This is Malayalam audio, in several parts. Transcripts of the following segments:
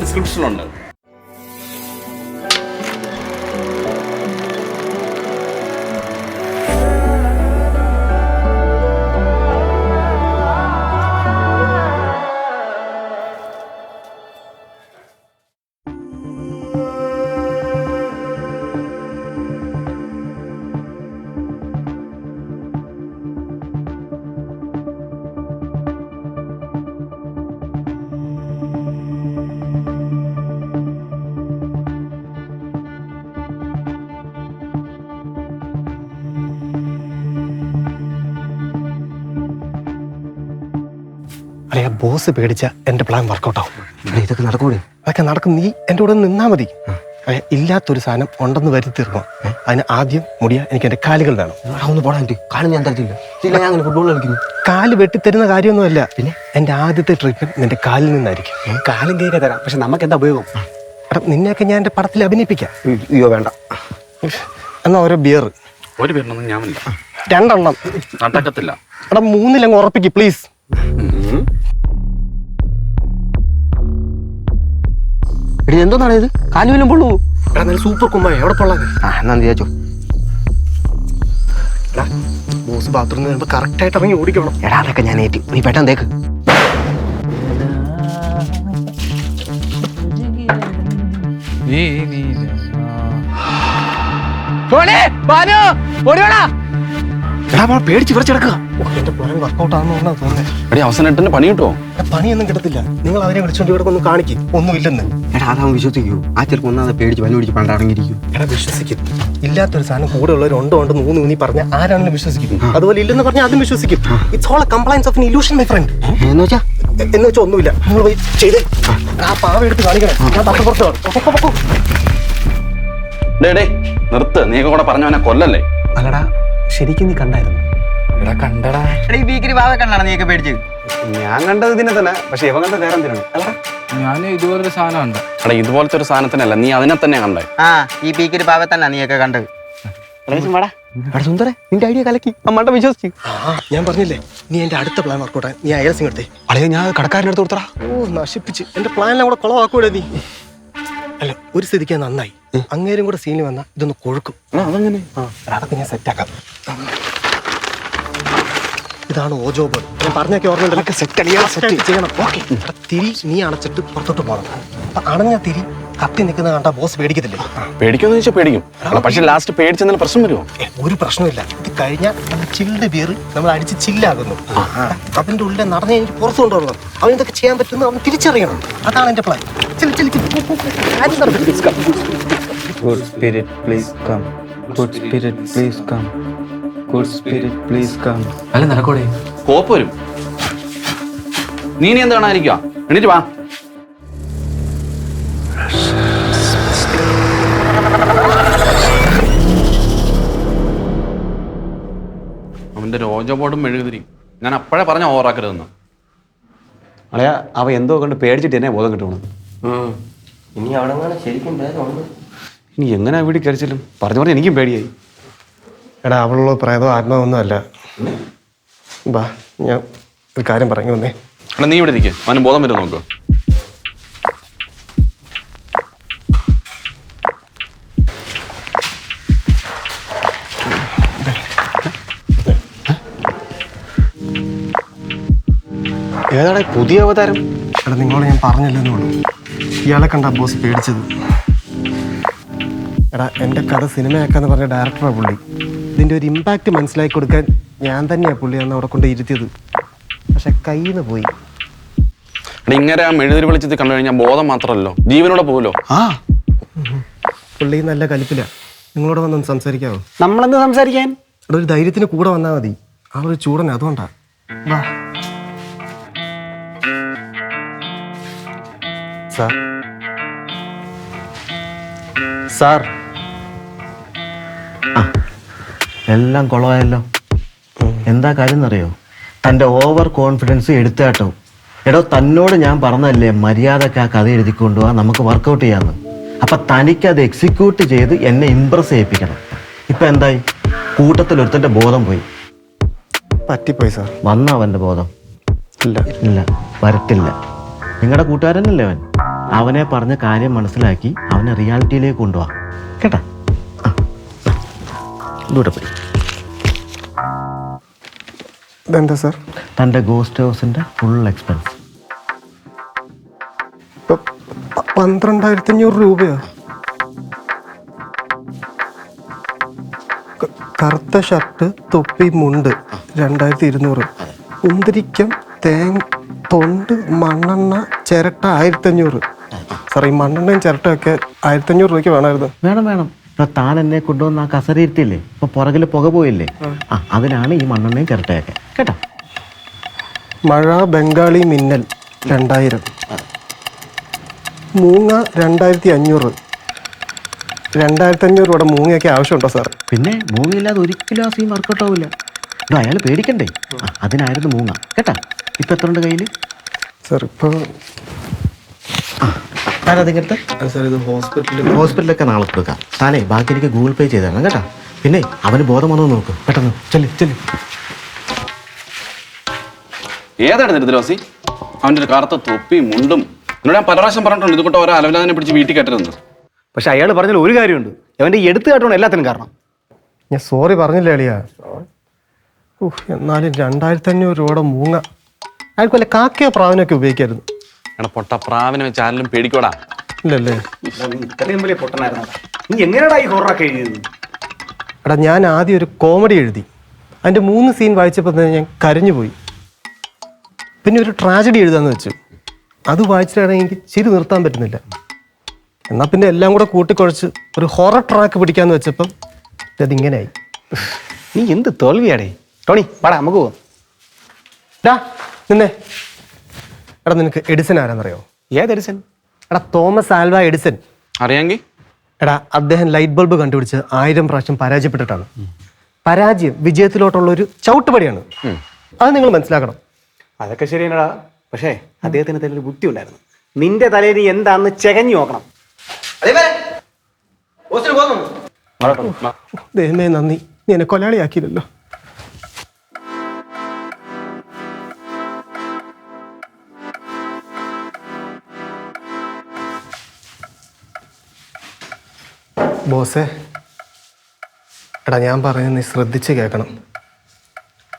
ഡിസ്ക്രിപ്ഷനിലുണ്ട്. അല്ലെ ബോസ് പേടിച്ച എന്റെ പ്ലാൻ വർക്കൗട്ട് ആവും. ഇതൊക്കെ നടക്കൂടെ? അതൊക്കെ നടക്കും. നീ എന്റെ കൂടെ നിന്നാ മതി. ഇല്ലാത്തൊരു സാധനം ഉണ്ടെന്ന് വരുത്തി തീർക്കണം. അതിന് ആദ്യം മുടിയ എനിക്ക് എന്റെ കാലുകൾ വേണം. ഒന്ന് പോടാ, കാലം ഞാൻ തരത്തില്ല. ഞാൻ അങ്ങനെ ഫുട്ബോൾ കളിക്കുന്നു. കാല് വെട്ടിത്തരുന്ന കാര്യമൊന്നുമല്ല. പിന്നെ എന്റെ ആദ്യത്തെ ട്രീറ്റ്മെന്റ് നിന്റെ കാലിൽ നിന്നായിരിക്കും. കാലം കേൾക്കാൻ തരാം, പക്ഷെ നമുക്ക് എന്താ ഉപയോഗം? എടാ നിന്നെയൊക്കെ ഞാൻ എന്റെ പടത്തിൽ അഭിനയിപ്പിക്കാം. അയ്യോ വേണ്ട. എന്നാ ഓരോ ബിയർ. ഒരു പേരിനൊന്നും ഞാൻ 2 എണ്ണം നടക്കത്തില്ല. എടാ 3 ഉറപ്പിക്ക് പ്ലീസ്. എടി എന്തോന്നാണ് ഇത്? കാലുവെല്ലാം പൊള്ളൂ. എടാ നല്ല സൂപ്പർ കുമ്മായ എവിടെ പൊള്ളാൻ? എന്നാ വിചാരിച്ചോ. എടാ ബോസ് ബാത്റൂമിൽ വരുമ്പോ കറക്റ്റ് ആയിട്ട് ഇറങ്ങി ഓടിക്കണം. എടാ അതൊക്കെ ഞാൻ ഏറ്റു. നീ പെട്ടെന്ന് തേക്ക്. എടാ പേടിച്ച് വിറച്ചെടുക്കുക. എന്റെ പ്ലാൻ വർക്കൗട്ട് ആണെന്ന് തോന്നുന്നത്. എടി അവസാനം പണി കിട്ടുമോ? പണിയൊന്നും കിട്ടത്തില്ല. നിങ്ങൾ അവരെ വിളിച്ചോണ്ട് ഇവിടെ ഒന്ന് കാണിക്കും. ഒന്നുമില്ലെന്ന്. എടാ അതാവും വിശ്വസിക്കൂ. ആ ചെറുപ്പം ഒന്നാതെ പേടിച്ച് പനി പിടിച്ച് പണ്ടടങ്ങിയിരിക്കും. എടാ വിശ്വസിക്കും. ഇല്ലാത്തൊരു സാധനം കൂടെ ഉള്ളവർ ഉണ്ടോ 3 പറഞ്ഞ ആരാണെങ്കിലും വിശ്വസിക്കും. അതുപോലെ ഇല്ലെന്ന് പറഞ്ഞാൽ അതും വിശ്വസിക്കും. It's all a compliance of an illusion my friend. എന്ന് വെച്ചാൽ ഒന്നുമില്ല. നിങ്ങൾ പോയി ചെയ്തേ. ആ പാവ എടുത്ത് കാണിക്കണം. ഞാൻ തട്ടപ്പുറത്ത് നിർത്ത്. നീ കൂടെ പറഞ്ഞവനെ കൊല്ലല്ലേ? അല്ലടാ ശരിക്കും നീ കണ്ടായിരുന്നു? എടാ കണ്ടടാ. കണ്ടാണ് നീയൊക്കെ പേടിച്ച്. ഞാൻ കണ്ടത് ഇതിനെ തന്നെ, പക്ഷെ ഇവ കണ്ട നേരം തരാണ്. ഞാൻ ഇതുപോലൊരു സാധനം ഉണ്ട്. എടാ ഇതുപോലത്തെ ഒരു സാധനത്തിനല്ല, നീ അതിനെ തന്നെ കണ്ടേ. ഈ പീക്കിരി ഭാവ തന്നെ നീയൊക്കെ കണ്ടത്. സുന്ദര നിന്റെ ഐഡിയ കലക്കി. അമ്മണ്ട വിശ്വസിച്ചു. ഞാൻ പറഞ്ഞില്ലേ നീ എന്റെ അടുത്ത പ്ലാൻ വർക്കൗട്ടാ. നീ അയൽസിങ് എടുത്തേ. അളയ ഞാൻ കടക്കാരൻ്റെ അടുത്ത് കൊടുത്തടാ. നശിപ്പിച്ച് എന്റെ പ്ലാനെല്ലാം കൂടെ കുളവാക്കൂടെ നീ. അല്ല ഒരു സ്ഥിതിക്ക് നന്നായി. അങ്ങേരും കൂടെ സീനിൽ വന്നാ ഇതൊന്ന് കൊഴുക്കും. അതങ്ങനെ അതൊക്കെ ഞാൻ സെറ്റാക്കാം. ഇതാണ് ഓജോ ബോർഡ്. ഞാൻ പറഞ്ഞൊക്കെ ഓർമ്മ സെറ്റ് ചെയ്യണം. ഓക്കെ തിരി നീ അണച്ചിട്ട് പുറത്തോട്ട് പോകണം. അപ്പൊ അണഞ്ഞ തിരി കത്തി നിൽക്കുന്ന കണ്ടാ ബോസ് പേടിക്കത്തില്ലേ? പേടിക്കുമെന്ന് വെച്ചാൽ പേടിക്കും. പക്ഷെ ലാസ്റ്റ് പേടിച്ചെന്നാൽ പ്രശ്നം വരുമോ? ഒരു പ്രശ്നമില്ല. ഇത് കഴിഞ്ഞാൽ ചില്ലുടെ ബിയർ നമ്മൾ അടിച്ച് ചില്ലാകുന്നു. അതിന്റെ ഉള്ളിൽ നടന്ന് എനിക്ക് പുറത്തു കൊണ്ടുവരണം. അവൻ ഇതൊക്കെ ചെയ്യാൻ പറ്റുന്ന അവൻ തിരിച്ചറിയണം. അതാണ് എന്റെ plan. Good spirit, please come. Good spirit, please come. Good spirit, please come. അല്ല നടക്കോടെ കോപ്പ് വരും. നീ എന്ത് കാണാതിരിക്കുക? എണീറ്റ് വാ. അവന്റെ രോജബോർഡും മെഴുകുതിരി ഞാൻ അപ്പോഴേ പറഞ്ഞ ഓവറാക്കരുതെന്ന്. അളയ അവ എന്തോ കണ്ട് പേടിച്ചിട്ട് എന്നെ ബോധം കിട്ടണം. ഇനി അവിടെ ശരിക്കും ഭേദമുണ്ട്. ഇനി എങ്ങനെ വീട്ടിൽ കയറിച്ചാലും പറഞ്ഞ എനിക്കും പേടിയായി. എടാ അവളുള്ള പ്രേതോ ആത്മാവൊന്നും അല്ല. ബാ ഞാൻ ഒരു കാര്യം പറഞ്ഞു വന്നേ. എടാ നീ ഇവിടെ ഇരിക്കുക. അവന് ബോധം വരും നോക്കുക. ഏതാടാ പുതിയ അവതാരം? എടാ നിങ്ങളോട് ഞാൻ പറഞ്ഞില്ലെന്നേ ഉള്ളൂ. ഇയാളെ കണ്ട ബോസ് പേടിച്ചത്. എടാ എൻ്റെ കഥ സിനിമയാക്കാന്ന് പറഞ്ഞ ഡയറക്ടറാണ് പുള്ളി. ഇതിൻ്റെ ഒരു ഇമ്പാക്റ്റ് മനസ്സിലാക്കി കൊടുക്കാൻ ഞാൻ തന്നെയാണ് പുള്ളി അന്ന് അവിടെ കൊണ്ട് ഇരുത്തിയത്. പക്ഷെ കയ്യിൽ നിന്ന് പോയി. ഇങ്ങനെ ആ മെഴുതിരി വെളിച്ചത്തിൽ കണ്ടു കഴിഞ്ഞാൽ ബോധം മാത്രമല്ലോ ജീവനോടെ പോവല്ലോ. പുള്ളി നല്ല കലിപ്പില്ല. നിങ്ങളോട് വന്നൊന്ന് സംസാരിക്കാവോ? നമ്മളെന്ത് സംസാരിക്കാൻ? ഇവിടെ ഒരു ധൈര്യത്തിന് കൂടെ വന്നാൽ മതി. ആ ഒരു ചൂടൻ അതുകൊണ്ടാ. വാ സാർ. സാർ എല്ലാം കുളമായല്ലോ. എന്താ കാര്യം എന്നറിയോ? തൻ്റെ ഓവർ കോൺഫിഡൻസ് എടുത്താട്ടോ. എടോ തന്നോട് ഞാൻ പറഞ്ഞല്ലേ മര്യാദക്ക് ആ കഥ എഴുതിക്കൊണ്ടുപോവാ, നമുക്ക് വർക്കൗട്ട് ചെയ്യാമെന്ന്. അപ്പൊ തനിക്കത് എക്സിക്യൂട്ട് ചെയ്ത് എന്നെ ഇംപ്രസ് ചെയ്യിപ്പിക്കണം. ഇപ്പൊ എന്തായി? കൂട്ടത്തിലൊരുത്തൻ്റെ ബോധം പോയി. പറ്റിപ്പോയി സാർ. വന്നോ അവൻ്റെ ബോധം? ഇല്ല ഇല്ല, വരത്തില്ല. നിങ്ങളുടെ കൂട്ടുകാരനല്ലേ അവൻ? അവനെ പറഞ്ഞ കാര്യം മനസ്സിലാക്കി അവനെ റിയാലിറ്റിയിലേക്ക് കൊണ്ടുപോവാ കേട്ടാ. ഇതൂടെ പോയി ഇതെന്താ സാർ? തൻ്റെ ഗോസ്റ്റ് ഹൗസിൻ്റെ ഫുൾ എക്സ്പെൻസ്. ഇപ്പൊ 12,500 രൂപയോ? കറുത്ത ഷർട്ട്, തൊപ്പി, മുണ്ട് 2,200. കുന്തിരിക്കം, തൊണ്ട്, മണ്ണെണ്ണ, ചിരട്ട 1,500. സാർ ഈ മണ്ണെണ്ണയും ചിരട്ടയൊക്കെ 1,500 രൂപയ്ക്ക് വേണമായിരുന്നു. വേണം. ഇപ്പൊ താൻ എന്നെ കൊണ്ടുവന്ന് ആ കസരയിരുത്തില്ലേ, ഇപ്പൊ പുറകിൽ പുക പോയില്ലേ, അതിനാണ് ഈ മണ്ണെണ്ണയും ചിരട്ടയൊക്കെ കേട്ടോ. മഴ, ബംഗാളി മിന്നൽ 2,000. മൂങ്ങ 2,500. 2,500 രൂപയുടെ മൂങ്ങയൊക്കെ ആവശ്യമുണ്ടോ സാർ? പിന്നെ മൂങ്ങയില്ലാതെ ഒരിക്കലും ആ സീൻ വർക്കൗട്ട് ആവില്ല. അയാൾ പേടിക്കണ്ടേ, അതിനായിരുന്നു മൂങ്ങ കേട്ടാ. ഇപ്പൊ എത്ര ഉണ്ട് കയ്യിൽ? സാർ ഇപ്പോൾ ഞാനതിങ്ങടുത്ത് സാർ ഇത് ഹോസ്പിറ്റലൊക്കെ നാളെ കൊടുക്കാം. താനേ ബാക്കി എനിക്ക് ഗൂഗിൾ പേ ചെയ്ത് തരണം കേട്ടാ. പിന്നെ അവന് ബോധം വന്നു നോക്ക് പെട്ടെന്ന്. ചെല്ല്. ഏതാണ് ദരിദ്രവാസി? അവൻ്റെ ഒരു കറുത്ത തൊപ്പിയും മുണ്ടും. എന്നോട് ഞാൻ പല പ്രാവശ്യം പറഞ്ഞിട്ടുണ്ട് ഇതുകൊണ്ട് ഓരോ അലവിലാതിനെ പിടിച്ച് വീട്ടിൽ കയറ്റരുതെന്ന്. പക്ഷെ അയാൾ പറഞ്ഞാൽ ഒരു കാര്യമുണ്ട്, അവൻ്റെ എടുത്തുകാട്ടാണ് എല്ലാത്തിനും കാരണം. ഞാൻ സോറി പറഞ്ഞില്ല എളിയാ. എന്നാലും 2,500 രൂപയുടെ മൂങ്ങ അയാൾക്ക് വല്ല കാക്കയോ പ്രാവിനൊക്കെ ഉപയോഗിക്കായിരുന്നു. എടാ പൊട്ട, പ്രാവിനെ വെച്ച് ആരെങ്കിലും പേടിക്കോടാ? ഇല്ലല്ലേ? ഇത്രയും വലിയ പൊട്ടനായിരുന്നു നീ. എങ്ങനെയാടാ ഈ ഹൊറൊക്കെ എഴുതിയത്? എടാ ഞാൻ ആദ്യം ഒരു കോമഡി എഴുതി, അതിൻ്റെ 3 സീൻ വായിച്ചപ്പോൾ തന്നെ ഞാൻ കരഞ്ഞു പോയി. പിന്നെ ഒരു ട്രാജഡി എഴുതാന്ന് വെച്ചു, അത് വായിച്ചിട്ടാണെങ്കിൽ എനിക്ക് ചിരി നിർത്താൻ പറ്റുന്നില്ല. എന്നാൽ പിന്നെ എല്ലാം കൂടെ കൂട്ടിക്കുഴച്ച് ഒരു ഹൊറർ ട്രാക്ക് പിടിക്കാന്ന് വെച്ചപ്പം അതിങ്ങനെയായി. നീ എന്ത് തോൽവിയാടേ. ടോണി വാടാ നമുക്ക് പോവാം. ഡാ നിന്നെ. എടാ നിനക്ക് എഡിസൺ ആരാന്നറിയോ? ഏത് എഡിസൺ? എടാ തോമസ് ആൽവ എഡിസൺ. അറിയാമെങ്കിൽ എടാ അദ്ദേഹം ലൈറ്റ് ബൾബ് കണ്ടുപിടിച്ച് 1000 പ്രാവശ്യം പരാജയപ്പെട്ടിട്ടാണ്. പരാജയം വിജയത്തിലോട്ടുള്ള ഒരു ചവിട്ടുപടിയാണ്. അത് നിങ്ങൾ മനസ്സിലാക്കണം. അതൊക്കെ ശരിയാണടാ, പക്ഷേ അദ്ദേഹത്തിന് തലയിൽ ബുദ്ധി ഉണ്ടായിരുന്നു. നിന്റെ തലയിൽ നീ എന്താണെന്ന് ചെകഞ്ഞു നോക്കണം. ദൈവമേ നന്ദി, നീ എന്നെ കൊലയാളിയാക്കിയില്ലല്ലോ. ബോസേ, എടാ ഞാൻ പറയുന്നത് നീ ശ്രദ്ധിച്ച് കേൾക്കണം.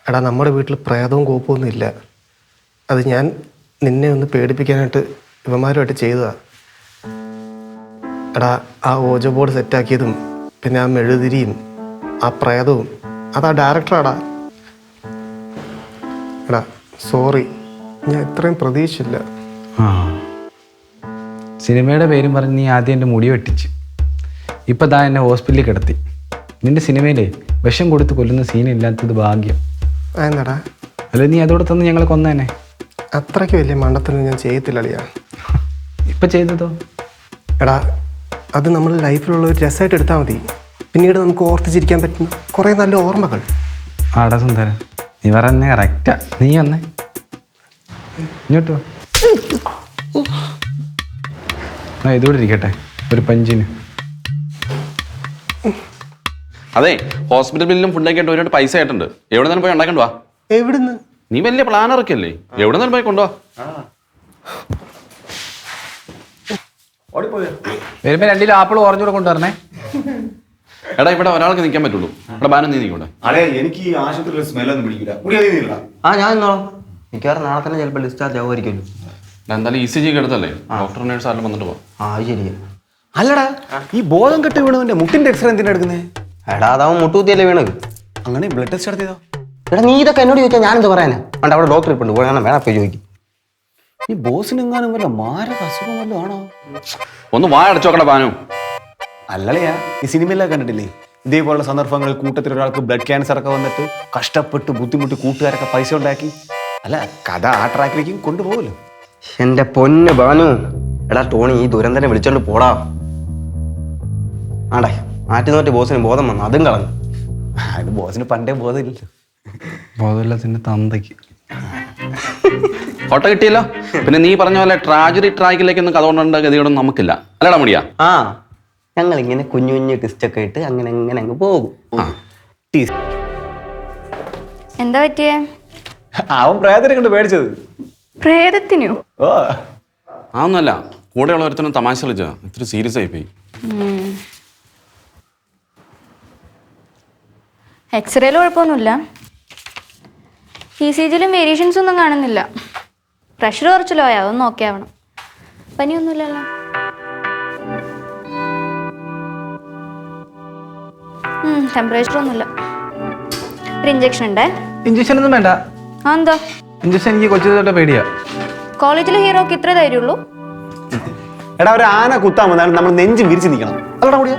എടാ നമ്മുടെ വീട്ടിൽ പ്രേതവും കോപ്പമൊന്നും ഇല്ല. അത് ഞാൻ നിന്നെ ഒന്ന് പേടിപ്പിക്കാനായിട്ട് ഇവന്മാരുമായിട്ട് ചെയ്തതാ. എടാ ആ ഓജോ ബോർഡ് സെറ്റാക്കിയതും പിന്നെ ആ മെഴുതിരിയും ആ പ്രേതവും അതാ ഡയറക്ടറാടാ. എടാ സോറി, ഞാൻ ഇത്രയും പ്രതീക്ഷിച്ചില്ല. സിനിമയുടെ പേരും പറഞ്ഞ് നീ ആദ്യം എൻ്റെ മുടി വെട്ടിച്ച്, ഇപ്പം ദാ എന്നെ ഹോസ്പിറ്റലിൽ കിടത്തി. നിന്റെ സിനിമയിലെ വിഷം കൊടുത്ത് കൊല്ലുന്ന സീനില്ലാത്തത് ഭാഗ്യം. എന്നാടാ? അല്ല നീ അതോടെ തന്ന് ഞങ്ങളെ കൊന്നേനെ. അത്രയ്ക്ക് വലിയ മണ്ടത്തിനൊന്നും ഞാൻ ചെയ്യത്തില്ല അളിയാ. ഇപ്പം ചെയ്തതോ? എടാ അത് നമ്മൾ ലൈഫിലുള്ള ഒരു രസമായിട്ട് എടുത്താൽ മതി. പിന്നീട് നമുക്ക് ഓർത്തിച്ചിരിക്കാൻ പറ്റുന്ന കുറേ നല്ല ഓർമ്മകൾ. ആടാ സുന്ദരൻ, നീ പറഞ്ഞ കറക്റ്റാ. നീ വന്നേ ഇങ്ങോട്ടോ. ആ ഇതുകൂടെ ഇരിക്കട്ടെ ഒരു പഞ്ചിന്. അതെ, ഹോസ്പിറ്റൽ ബില്ലും ഫുഡൊക്കെ ആയിട്ട് ഒരുപാട് പൈസ ആയിട്ടുണ്ട്. എവിടെ നിന്നും പോയി ഉണ്ടാക്കണ്ട വാ. എവിടുന്ന്? നീ വലിയ പ്ലാനറൊക്കെയല്ലേ, എവിടെ നിന്നും പോയി കൊണ്ടുവാ. വരുമ്പോ 2 കിലോ ആപ്പിൾ ഓറഞ്ചൂടെ കൊണ്ടുവരണേ. എടാ ഇവിടെ ഒരാൾക്ക് നിൽക്കാൻ പറ്റുള്ളൂ. ഇവിടെ ബാനം നീ നിൽക്കൂടെ? അതെ, എനിക്ക് ഈ ആശുപത്രിയിലെ സ്മെല്ലൊന്നും പിടിക്കില്ല. ഞാൻ ഇന്നോളാം. മിക്കവാറും നാളെ തന്നെ ചിലപ്പോൾ ഡിസ്ചാർജ് ആവുമായിരിക്കുമല്ലോ. എന്തായാലും ECG ഒക്കെ എടുത്തല്ലേ, ഡോക്ടർ നേഴ്സ് ആരും വന്നിട്ട് പോവാം. അത് ശരിയാ. അല്ലടാ, ഈ ബോധം കെട്ട് വീണവന്റെ മുട്ടിന്റെ എക്സ്റേ എന്തിനാ എടുക്കുന്നേ? എടാ അതാവും മുട്ടുകുത്തിയല്ലേ വീണത്. അങ്ങനെ ബ്ലഡ് ടെസ്റ്റ് നടത്തിയതോ? എടാ നീ ഇതൊക്കെ എന്നോട് ചോദിച്ചാൽ ഞാനെന്ത് പറയാനാ? അണ്ട് അവിടെ ഡോക്ടർ ഇപ്പുണ്ട്, വേണം പോയി ചോദിക്കും. ഈ ബോസിന് എങ്ങാനും വല്ല മാരക അസുഖം വല്ലതും ആണോ? ഒന്ന് വായ അടച്ചോക്കട ബാനു. അല്ലളയാ, ഈ സിനിമയിലൊക്കെ കണ്ടിട്ടില്ലേ ഇതേപോലുള്ള സന്ദർഭങ്ങളിൽ കൂട്ടത്തിൽ ഒരാൾക്ക് ബ്ലഡ് ക്യാൻസർ ഒക്കെ വന്നിട്ട് കഷ്ടപ്പെട്ട് ബുദ്ധിമുട്ടി കൂട്ടുകാരൊക്കെ പൈസ ഉണ്ടാക്കി. അല്ല, കഥ ആ ട്രാക്കിലേക്കും കൊണ്ടുപോകുമല്ലോ. എന്റെ പൊന്ന് ബാനു, എടാ ടോണി ഈ ദുരന്തനെ വിളിച്ചോണ്ട് പോടാ. ആണ്ടേ ആറ്റുനോറ്റ് ബോസിന് ബോധം വന്നു, അതും കളഞ്ഞു. അത് ബോസിന് പണ്ടേ ബോധമില്ലല്ലോ. ബോധമില്ലാത്തിന്റെ തന്തയ്ക്ക്. ഫോട്ടോ കിട്ടിയല്ലോ. പിന്നെ നീ പറഞ്ഞ പോലെ ട്രാജഡി ട്രാക്കിലേക്കൊന്നും കഥ കൊണ്ടുണ്ട ഗതിയോടൊന്നും നമുക്കില്ല, അല്ലടാ മുടിയാ? ആ ഞങ്ങൾ ഇങ്ങനെ കുഞ്ഞു കുഞ്ഞു ടിസ്റ്റൊക്കെ ഇട്ട് അങ്ങനെ അങ്ങനെ അങ്ങ് പോകും. എന്താ പറ്റിയേ? അവൻ പ്രേതനെ കണ്ട് പേടിച്ചത്. പ്രേതത്തിനോ? ഓ അതൊന്നുമല്ല, കൂടെയുള്ള ഒരുത്തനും തമാശ കളിച്ചാ ഇത്തിരി സീരിയസ് ആയിപ്പോയി. എക്സ്റേയിൽ കുഴപ്പമൊന്നുമില്ല. ECGയിലും വേരിയേഷൻസ് ഒന്നും കാണുന്നില്ല. പ്രഷർ കുറച്ച് ലോ ആവും, ഒന്ന് ഓക്കെ ആവണം. പനിയൊന്നുമില്ലല്ലോ. ടെമ്പറേച്ചർ ഒന്നുമില്ല. ഒരു ഇഞ്ചക്ഷൻ ഉണ്ടേ. ഇഞ്ചക്ഷൻ ഒന്നും വേണ്ട. ആ എന്താ? ഇഞ്ചക്ഷൻ എനിക്ക് കൊച്ചു തൊട്ട് പേടിയാ. കോളേജിലെ ഹീറോക്ക് ഇത്രേ ധൈര്യമുള്ളൂ? എടാ ഒരു ആന കുത്താൻ വന്നാലും നമ്മൾ നെഞ്ച് വിരിച്ച് നിൽക്കണം. അല്ലടാ കൂടിയ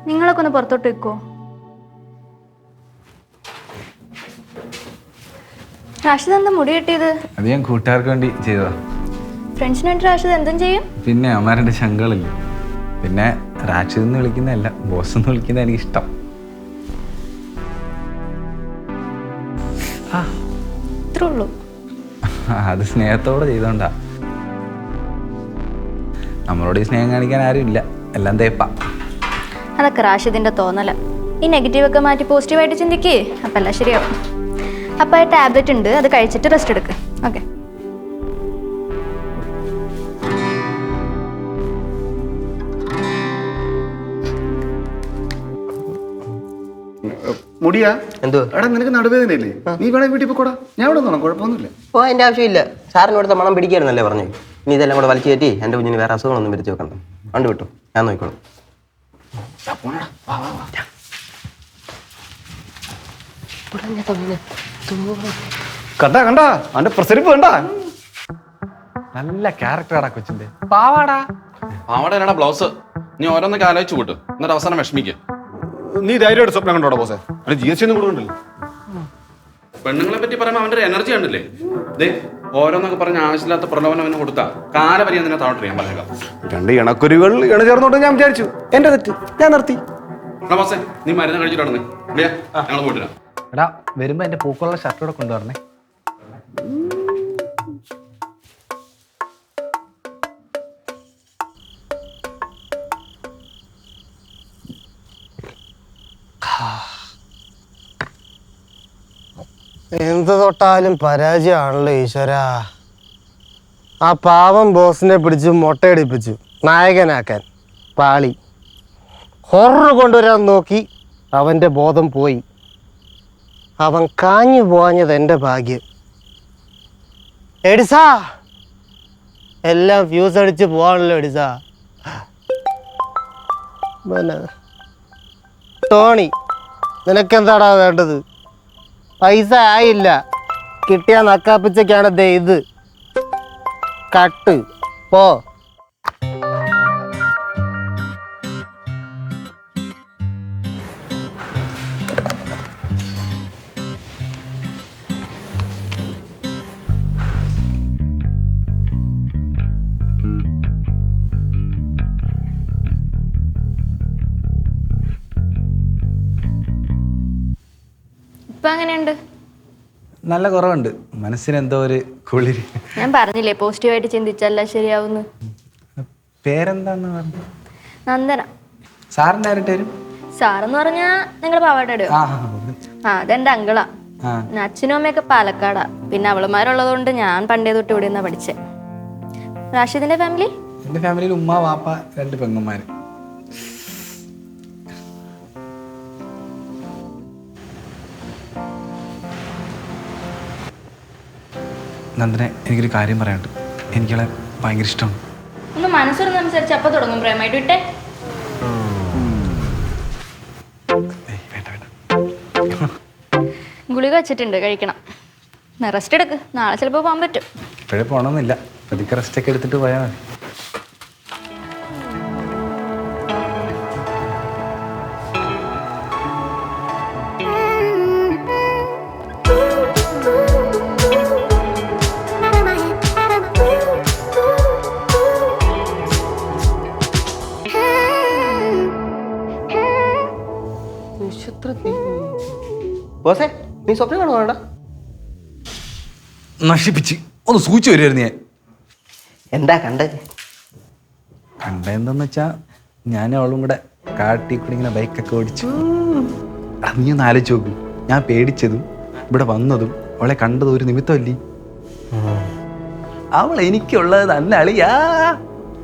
നിങ്ങളൊക്കെ ഒന്ന് പുറത്തോട്ട് വെക്കുവോ? റാഷിദ് എന്താ മുടി കെട്ടിയത്? അത് ഞാൻ കൂട്ടുകാർക്ക് വേണ്ടി ചെയ്തതാ. ഫ്രണ്ട്സിന് വേണ്ടി റാഷിദ് എന്തും ചെയ്യും. പിന്നെ അമ്മാരുടെ ശങ്കളില്ല. പിന്നെ റാഷിദ് എന്ന് വിളിക്കുന്നതല്ല, ബോസ് എന്ന് വിളിക്കുന്നത് എനിക്കിഷ്ടം. ഇത്രേ ഉള്ളൂ. അത് സ്നേഹത്തോടെ ചെയ്തോണ്ടാ. നമ്മളോട് ഈ സ്നേഹം കാണിക്കാൻ ആരും ഇല്ല, എല്ലാം തേപ്പാ. അതൊക്കെ റാഷിദിന്റെ തോന്നല. ഈ നെഗറ്റീവൊക്കെ മാറ്റി പോസിറ്റീവായിട്ട് ചിന്തിക്കേ, അപ്പം എല്ലാം ശരിയാവും. അപ്പം ആ ടാബ്ലറ്റ് ഉണ്ട്, അത് കഴിച്ചിട്ട് റെസ്റ്റ് എടുക്ക്. ഓക്കെ. മുടിയാ എന്തോ എടാ നിനക്ക് നടുവേദനയില്ലേ? നീ വേണേ വീട്ടിൽ പോയിക്കോടാ, ഞാൻ ഇവിടെ നിന്നോളാം, കുഴപ്പമൊന്നുമില്ല. ഓ അതിൻ്റെ ആവശ്യമില്ല. സാറിന് ഇവിടുത്തെ മണം പിടിക്കായിരുന്നല്ലേ പറഞ്ഞു. ഇനി ഇതെല്ലാം കൂടെ വലിച്ചു കയറ്റി എൻ്റെ കുഞ്ഞിന് വേറെ അസുഖങ്ങളൊന്നും വരുത്തി വെക്കണ്ട. കണ്ടു വിട്ടു, ഞാൻ നോക്കിക്കോളാം. കണ്ടാ അവന്റെ പ്രസരിപ്പ് കണ്ടാ. നല്ല ക്യാരക്ടറാടാ കൊച്ചിന്റെ. പാവാടാ. പാവട ബ്ലൗസ് നീ ഓരോന്നൊക്കെ ആലോചിച്ചു കൂട്ട്, എന്നിട്ട് അവസാനം വിഷമിക്കുക. നീ ധൈര്യമായിട്ട് സ്വപ്നം കണ്ടോടാ ബോസേ. അവന് GST ഒന്നും കൊടുക്കണ്ടല്ലോ. പെണ്ണുങ്ങളെ പറ്റി പറയുമ്പോൾ അവന്റെ ഒരു എനർജി കണ്ടില്ലേ? ദേ ഓരോന്നൊക്കെ പറഞ്ഞ ആവശ്യമില്ലാത്ത പ്രലോഭനം അവന് കൊടുത്താ കാലപരി അതിനെ താഴോട്ട് ചെയ്യാൻ പറഞ്ഞേക്കാം. രണ്ട് ഇണക്കുരുകൾ ഇണ ചേർന്നോട്ട് ഞാൻ വിചാരിച്ചു. എന്റെ തെറ്റ്, ഞാൻ നിർത്തി. ബോസേ നീ മരുന്ന് കഴിച്ചിട്ട് നടന്നേ, ഞങ്ങൾ പോയിട്ടില്ല. എടാ വരുമ്പോ എന്റെ പൂക്കളുള്ള ഷർട്ടോടെ കൊണ്ടുവരണേ. എന്ത് തൊട്ടാലും പരാജയമാണല്ലോ ഈശ്വര. ആ പാവം ബോസിനെ പിടിച്ച് മുട്ടയടിപ്പിച്ചു നായകനാക്കാൻ. പാളി. ഹൊറർ കൊണ്ടുവരാൻ നോക്കി, അവൻ്റെ ബോധം പോയി. അവൻ കാഞ്ഞു പോഞ്ഞത് എൻ്റെ ഭാഗ്യം. എഡിസാ, എല്ലാം ഫ്യൂസ് അടിച്ച് പോവാണല്ലോ എഡിസാ. പിന്നെ ടോണി, നിനക്കെന്താടാ വേണ്ടത്? പൈസ ആയില്ല, കിട്ടിയ നക്കാപ്പിച്ചക്കാണ് ദേ ഇത്. കട്ട് പോ. ഇപ്പൊ എങ്ങനെയുണ്ട്? നല്ല കുറവുണ്ട്, മനസ്സിന് എന്തോ ഒരു കുളിര്. ഞാൻ പറഞ്ഞില്ലേ പോസിറ്റീവായിട്ട് ചിന്തിച്ചല്ല ശരിയാവുന്നു. പേരെന്താന്ന് പറഞ്ഞു? നന്ദന. സാറിന്റെ ആരുടെ വരും? സാറെന്ന് പറഞ്ഞാ നിങ്ങളുടെ പാവാട ഇടുക. അതെന്റെ അങ്കിളാ. അച്ഛനും അമ്മയൊക്കെ പാലക്കാടാ. പിന്നെ അവളുമാരുള്ളതുകൊണ്ട് ഞാൻ പണ്ടേ തൊട്ട് ഇവിടെ നിന്നാ പഠിച്ചേ. റാഷിദിന്റെ ഫാമിലി? എന്റെ ഫാമിലിയിൽ ഉമ്മ, വാപ്പ, 2 പെങ്ങന്മാര്. നന്ദനെ, എനിക്കൊരു കാര്യം പറയാനുണ്ട്. എനിക്കവളെ ഭയങ്കര ഇഷ്ടമാണ്. ഒന്ന് മനസ്സൊന്ന് സംസാരിച്ച് അപ്പൊ തുടങ്ങും പ്രേമായിട്ട് വിട്ടെ. ഗുളിക വെച്ചിട്ടുണ്ട്, കഴിക്കണം. റെസ്റ്റ് എടുക്ക്, നാളെ ചിലപ്പോൾ പോകാൻ പറ്റും. ഇപ്പോഴേ പോകണമെന്നില്ല, പതുക്കെ റെസ്റ്റൊക്കെ എടുത്തിട്ട് പോയാൽ മതി. ബോസേ, നീ സ്വപ്നം കാണുവാടാ? നശിപ്പിച്ച് ഒന്ന് സൂചിച്ചു വരുമായിരുന്നു ഞാൻ. എന്താ കണ്ടത്? കണ്ടെന്താന്ന് വെച്ചാ ഞാനും അവളും കൂടെ കാട്ടി കൂടി ഇങ്ങനെ ബൈക്കൊക്കെ ഓടിച്ചു. നീ ഒന്ന് ആലോചിച്ച് നോക്കൂ, ഞാൻ പേടിച്ചതും ഇവിടെ വന്നതും അവളെ കണ്ടതും ഒരു നിമിത്തമല്ലേ? അവൾ എനിക്കുള്ളത് തന്നെ അളിയാ.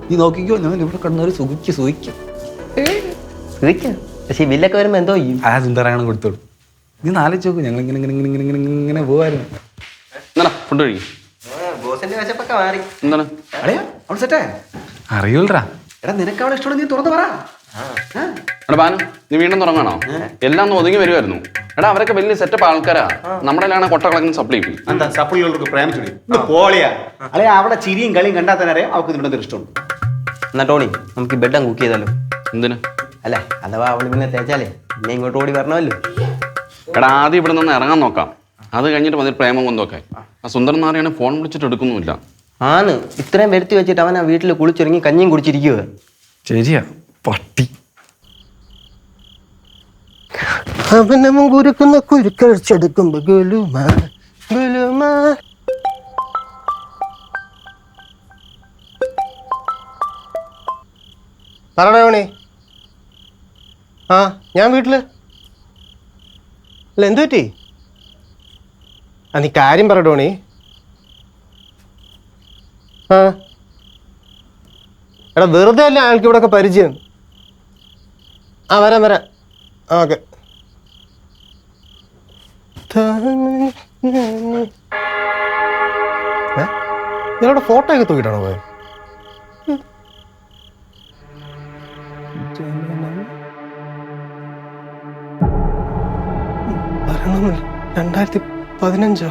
നീ നോക്കിക്കോ, ഞാൻ ഇവിടെ കിടന്നൊരു സുഖിക്കും. ചോദിക്കാം. പക്ഷെ ഈ ബില്ലൊക്കെ വരുമ്പോ എന്തോ ചെയ്യും? ആ സുന്ദരങ്ങനെ കൊടുത്തോളൂ. നീ നാലിച്ച് നോക്കൂ, ഞങ്ങൾ ഇങ്ങനെ പോവായിരുന്നു. എന്നാ ഫുഡ് കഴിക്കും. ബോസിന്റെ വിശപ്പൊക്കെ മാറി. എന്താണ് അളിയാ അവൾ സെറ്റേ. അറിയൂലറാ. എടാ നിനക്ക് അവളെ ഇഷ്ടമുള്ള നീ തുറന്നു പറ. എടാ ബാനു, നീ വീണ്ടും തുടങ്ങാണോ? എല്ലാം ഒന്ന് ഒതുങ്ങി വരുമായിരുന്നു. എടാ അവരൊക്കെ വലിയ സെറ്റപ്പ് ആൾക്കാരാ. നമ്മുടെ കൊട്ട കളക്ഷൻ സപ്ലൈ ചെയ്യും. എന്താ സപ്ലികൾക്ക് പ്രേമിച്ചു പോളിയാ അളിയാ. അവിടെ ചിരിയും കളിയും കണ്ടാൽ തന്നെ അറിയാം അവൾക്ക് ഇതിനോട് ഇഷ്ടമുണ്ട്. എന്നാ ടോണി, നമുക്ക് ഈ ബെഡ് കുക്ക് ചെയ്താലോ? എന്തിന്? അല്ല, അഥവാ അവള് പിന്നെ തേച്ചാലേ പിന്നെ ഇങ്ങോട്ട് ഓടി വരണമല്ലോ. എടാ ആദ്യം ഇവിടെ നിന്ന് ഇറങ്ങാൻ നോക്കാം. അത് കഴിഞ്ഞിട്ട് മതി പ്രേമം കൊണ്ടൊക്കെ. ആ സുന്ദരൻ നാറിയാണ് ഫോൺ വിളിച്ചിട്ട് എടുക്കുന്നുമില്ല. ആന്ന് ഇത്രയും വരുത്തി വെച്ചിട്ട് അവൻ ആ വീട്ടിൽ കുളിച്ചൊരുങ്ങി കഞ്ഞിയും കുടിച്ചിരിക്കുക. ശരിയാ, പട്ടി. അവനവൻ കുരുക്കുന്ന കുരുക്കഴിച്ചെടുക്കുമ്പോ ഗുലുമാ ഗുലുമാ. പറയണേ. ആ ഞാൻ വീട്ടില്. അല്ല എന്തു പറ്റി? ആ നീ കാര്യം പറയണേ. ആ എടാ വെറുതെ അല്ല ആൾക്ക് ഇവിടെയൊക്കെ പരിചയം. ആ വരാം ആ ഓക്കെ. നിങ്ങളുടെ ഫോട്ടോ ഒക്കെ തൂക്കിട്ടാണോ പോയത്? ഭരണം 2015.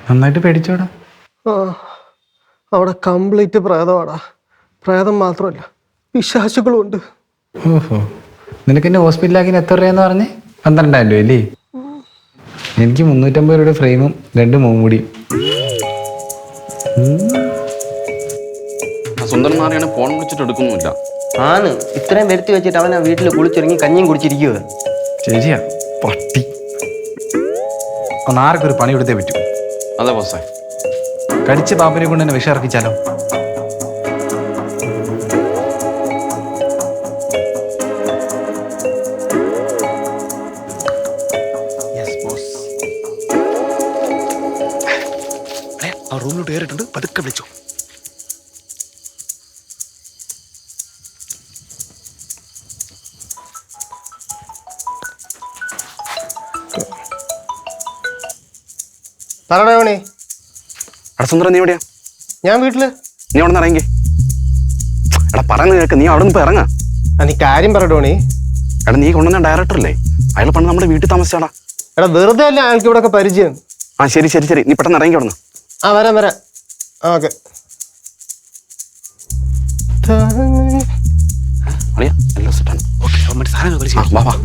നന്നായിട്ട് പേടിച്ചോടാ. ആ അവിടെ കംപ്ലീറ്റ് പ്രേതമാടാ. പ്രേതം മാത്രമല്ല പിശാചുകളും ഉണ്ട്. ഓഹോ, നിനക്ക് എന്നെ ഹോസ്പിറ്റലാക്കിന് എത്ര രൂപയെന്ന് പറഞ്ഞേ? 12,000 രൂപ അല്ലേ? എനിക്ക് 350 രൂപയുടെ ഫ്രെയിമും 2 മൂടിയും. ആ സുന്ദരൻ നാറിയാണ് ഫോൺ വിളിച്ചിട്ട് എടുക്കുന്നുമില്ല. ആന്ന് ഇത്രയും വരുത്തി വെച്ചിട്ട് അവൻ ആ വീട്ടിൽ കുളിച്ചൊരുങ്ങി കഞ്ഞിയും കുടിച്ചിരിക്കുക. ശരിയാ, പട്ടി. ഒന്ന് ആർക്കൊരു പണി കൊടുത്തേ പറ്റൂ. അതെ ബോസേ. കടിച്ച പാപ്പിനെ കൊണ്ട് തന്നെ വിഷം ഇറക്കിച്ചാലോ? ആ റൂമിലോട്ട് കയറിയിട്ടുണ്ട്. പതുക്കെ വിളിച്ചു. പറയണേ. എടാ സുന്ദരൻ നീ എവിടെയാ? ഞാൻ വീട്ടില്. നീ അവിടെ നിന്ന് ഇറങ്ങി. എടാ പറയുന്നത് കേൾക്ക്, നീ അവിടെ നിന്ന് ഇറങ്ങാ. നീ കാര്യം പറയണേ. എടാ നീ കൊണ്ടുവന്ന ഡയറക്ടർ അല്ലേ? അയാൾ പണ്ട് നമ്മുടെ വീട്ടിൽ താമസിച്ചാടാ. എടാ വെറുതെ അല്ല ആൾക്ക് ഇവിടെയൊക്കെ പരിചയം. ആ ശരി ശരി ശരി, നീ പെട്ടെന്ന് ഇറങ്ങി അവിടെ നിന്ന്. ആ വരാം ആ ഓക്കെ. അറിയാ എല്ലാം സെറ്റാണ്. ഓക്കെ സാധനം വാ വാ.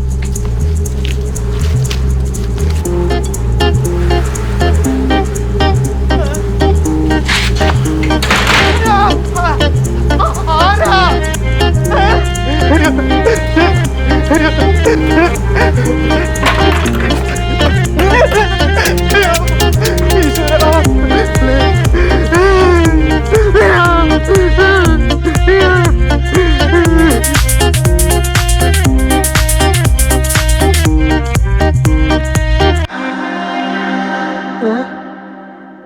ഈശ്വരാ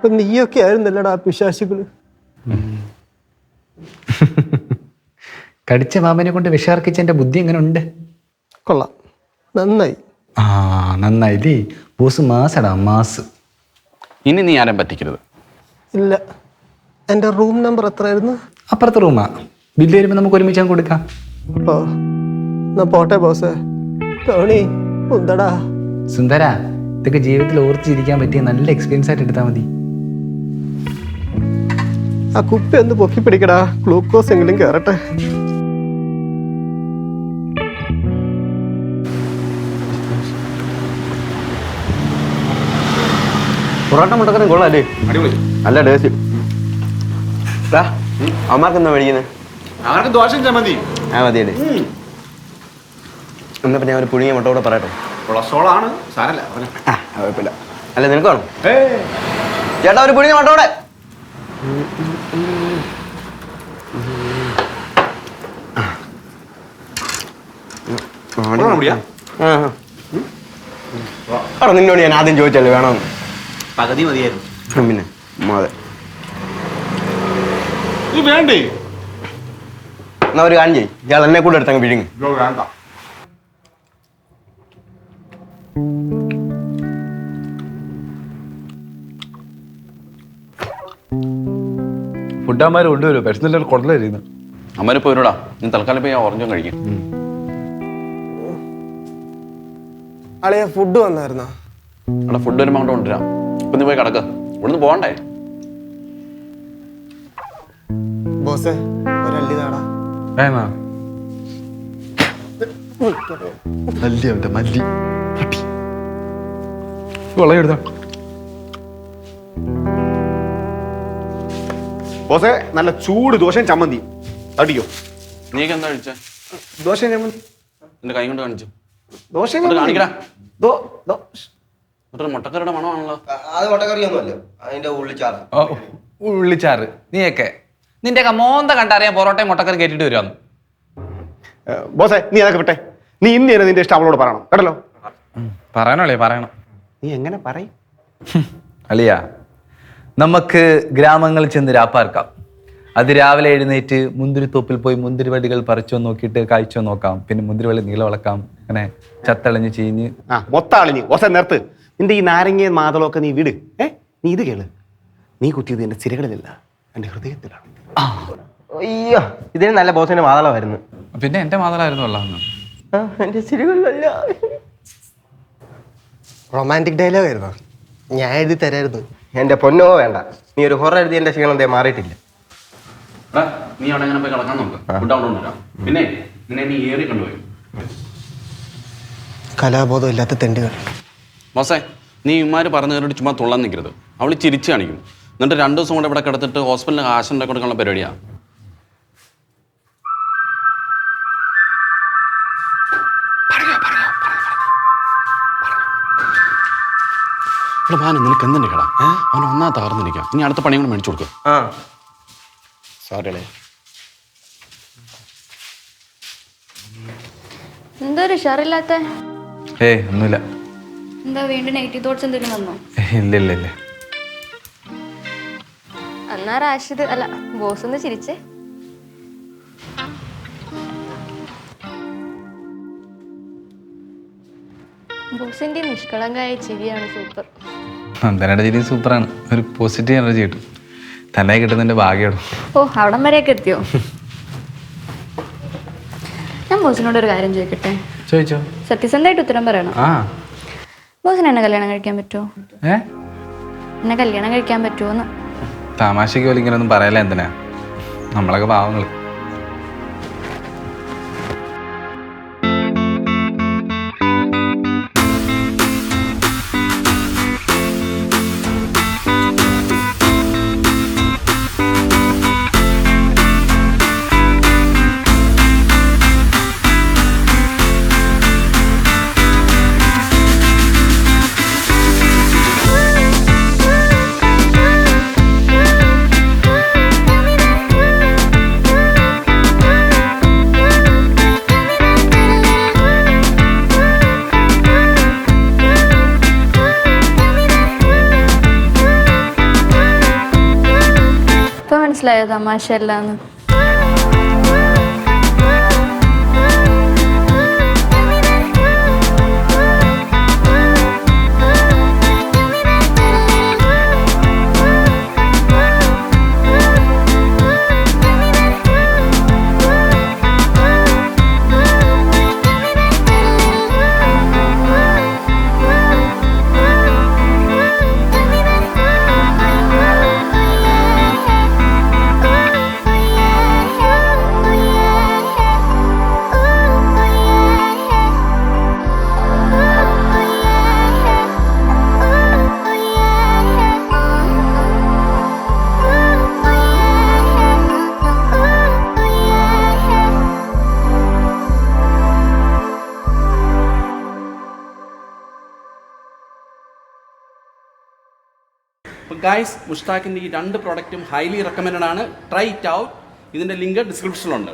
അപ്പൊ നീയൊക്കെ ആയിരുന്നല്ലടാ ആ പിശാശുകള്. കടിച്ച പാമ്പിനെ കൊണ്ട് വിഷാർക്കിച്ച എൻ്റെ ബുദ്ധി എങ്ങനെ ഉണ്ട്? കൊള്ളാം, നന്നായി. ആ നന്നായില്ലേ ബോസ്, മാസടാ മാസ്. ഇനി നീ ആരും പറ്റിക്കരുത്. ഇല്ല, എൻ്റെ റൂം നമ്പർ എത്രയായിരുന്നു? അപ്പുറത്തെ റൂമാ, ബില്ല് വരുമ്പോൾ നമുക്ക് ഒരുമിച്ച് അങ്ങ് കൊടുക്കാം. ഓ എന്നാ പോട്ടെ ബോസേ. ടോണി ഉന്തടാ. സുന്ദര, ഇതൊക്കെ ജീവിതത്തിൽ ഓർത്തിരിക്കാൻ പറ്റിയ നല്ല എക്സ്പീരിയൻസ് ആയിട്ട് എടുത്താൽ മതി. ആ കുപ്പി ഒന്ന് പൊക്കി പിടിക്കടാ, ഗ്ലൂക്കോസ് എങ്കിലും കയറട്ടെ. പൊറോട്ട മുട്ടക്കറിയും കൊള്ളാല്ലേ? അടിപൊളി. നല്ല ടേസ്റ്റ്. അമ്മമാർക്ക് എന്താ മേടിക്കുന്നത്? ആർക്ക് ദോഷം ചമ്മന്തി? ആ മതിയല്ലേ. എന്നാ പിന്നെ ഞാൻ ഒരു പുഴുങ്ങിയ മുട്ട കൂടെ പറയട്ടെ. കൊളസ്ട്രോളാണ്, സാരല്ല. ആ കുഴപ്പമില്ല. അല്ല നിനക്ക് വേണം? ചേട്ടാ ഒരു പുഴുങ്ങിയ മുട്ട കൂടെ. നിന്നോട് ഞാൻ ആദ്യം ചോദിച്ചല്ലേ വേണമെന്ന്. പകുതി മതിയായിരുന്നു. പിന്നെ അതെ. ഇത് വേണ്ടേ? എന്നാ ഒരു കാര്യം ചെയ്യും, ഇയാൾ എന്നെ കൂടെ എടുത്തങ്ങ് പിഴുങ്ങി. വേണ്ട. ഫുഡാമാർ കൊണ്ടുവരുമോ? പെട്ടെന്ന് കൊണ്ടല്ലായിരുന്നു. അമ്മര് പോയിടാ, നീ തൽക്കാലം പോയി ഓറഞ്ചും കഴിക്കും. അളിയ ഫുഡ് വന്നായിരുന്നോ? അവിടെ ഫുഡ് വരുമ്പോൾ അങ്ങോട്ട് കൊണ്ടുവരാം. ഇപ്പൊ നീ പോയി കിടക്ക, ഇവിടുന്ന് പോകണ്ടേ? ബോസേ ഒരല്ലി നാടാ. മല്ലി അവൻ്റെ മല്ലി. വളയെടുത്താ ബോസേ നല്ല ചൂട് ദോശയും ചമ്മന്തി. അടിയോ? നീക്ക് എന്താ കഴിച്ചേ? ദോശയും ചമ്മന്തി. നിന്റെ കൈ കൊണ്ട് കാണിച്ചു. ദോശയും എന്നിട്ട് കാണിക്കടാ. ചമ്മന്തി. എന്നിട്ട് മുട്ടക്കറിയുടെ മണമാണല്ലോ. അത് മുട്ടക്കറിയൊന്നുമല്ല, അതിന്റെ ഉള്ളിച്ചാറ്. ഉള്ളിച്ചാറ്. നീയൊക്കെ നിന്റെ മോന്ത കണ്ടറിയാൻ പൊറോട്ടയും മുട്ടക്കറി കേട്ടിട്ട് വരുവാന്ന്. ബോസേ നീ അതൊക്കെ വിട്ടെ. നീ ഇന്ന് തന്നെ നിന്റെ ഇഷ്ടം അവളോട് പറയണം കേട്ടല്ലോ. പറയണല്ലേ പറയണം. നീ എങ്ങനെ പറയും? അളിയ, നമുക്ക് ഗ്രാമങ്ങളിൽ ചെന്ന് രാപ്പാർക്കാം. അത് രാവിലെ എഴുന്നേറ്റ് മുന്തിരിത്തോപ്പിൽ പോയി മുന്തിരിവടികൾ പറിച്ചോ നോക്കിയിട്ട് കാഴ്ചോ നോക്കാം. പിന്നെ മുന്തിരിവള്ളി നീള വളക്കാം. അങ്ങനെ ചത്തളഞ്ഞ് ചീഞ്ഞ് മൊത്തം ആളിഞ്ഞ് ബോസേ നേർത്ത്. നിന്റെ ഈ നാരങ്ങ മാതളമൊക്കെ നീ വിട്. നീ ഇത് കേള്. നീ കുത്തിയത് എന്റെ സിരകളിലല്ല, എന്റെ ഹൃദയത്തിലാണ്. അയ്യോ, ഇതിന് നല്ല ബോസിന്റെ മാതളമായിരുന്നു. പിന്നെ എന്റെ മാതളായിരുന്നു ഉള്ളതെന്ന്. എന്റെ സിരികളിലല്ല. റൊമാൻറ്റിക് ഡയലോഗ് ആയിരുന്നോ? ഞാൻ എഴുതി തരായിരുന്നു. എന്റെ പൊന്നോ വേണ്ട, നീ ഒരു ഹൊറ എഴുതി എന്റെ ക്ഷീണം എന്തേ മാറിയിട്ടില്ല. നീ അവിടെ എങ്ങനെ പോയി കിടക്കാൻ നോക്ക്. ഫുഡ് അവിടെ കൊണ്ടുവരാം. പിന്നെ നിന്നെ നീ ഏറി കൊണ്ടുപോയി. കലാബോധം ഇല്ലാത്ത തെണ്ടുകൾ. ബോസേ, നീ ഇമാര് പറഞ്ഞു കയറിയിട്ട് ചുമ്മാ തുള്ളാൻ നിൽക്കരുത്. അവൾ ചിരിച്ചു കാണിക്കും. എന്നിട്ട് 2 ദിവസം കൂടെ ഇവിടെ കിടത്തിട്ട് ഹോസ്പിറ്റലിൽ കാശുണ്ടാക്കി കൊടുക്കാനുള്ള പരിപാടിയാണ്. ഇവിടെ ഭാനു, നിനക്ക് എന്തിൻ്റെ കട? അവൻ ഒന്നാ തകർന്നിരിക്കാം. ഇനി അടുത്ത പണിയും കൂടെ മേടിച്ചു കൊടുക്കുക. സോറി. എന്താ ഒരു ഉഷാറില്ലാത്ത? ഒന്നുമില്ല. എന്താ വീണ്ടും നെഗറ്റീവ് തോട്ട്സ് എന്തെങ്കിലും വന്നോ? ഇല്ല ഇല്ല ഇല്ല. എന്നാ റാഷിദ് അല്ല ബോസ് ഒന്ന് ചിരിച്ചേ. ബോസിന്റെ നിഷ്കളങ്കായ ചിരിയാണ് സൂപ്പർ. നന്ദനയുടെ ചിരി സൂപ്പറാണ്. ഒരു പോസിറ്റീവ് എനർജി കിട്ടും. തന്നെ കിട്ടുന്നതിന്റെ ഭാഗ്യമാണ്. ഓ, അവിടം വരെയൊക്കെ എത്തിയോ? ഞാൻ ബോസിനോട് ഒരു കാര്യം ചോദിക്കട്ടെ? ചോദിച്ചോ. സത്യസന്ധമായിട്ട് ഉത്തരം പറയണം. ബോസിന് എന്നെ കല്യാണം കഴിക്കാൻ പറ്റുമോ? എന്നെ കല്യാണം കഴിക്കാൻ പറ്റുമോന്ന്? തമാശയ്ക്ക് പോലും ഇങ്ങനെയൊന്നും പറയല. എന്തിനാ? നമ്മളൊക്കെ പാവങ്ങൾ. മനസ്സിലായോ തമാശയല്ലാന്ന്? അപ്പോൾ ഗൈസ്, മുഷ്താഖിൻ്റെ ഈ 2 പ്രോഡക്റ്റും ഹൈലി റെക്കമെൻഡഡ് ആണ്. Try it out. ഇതിൻ്റെ ലിങ്ക് ഡിസ്ക്രിപ്ഷനിലുണ്ട്.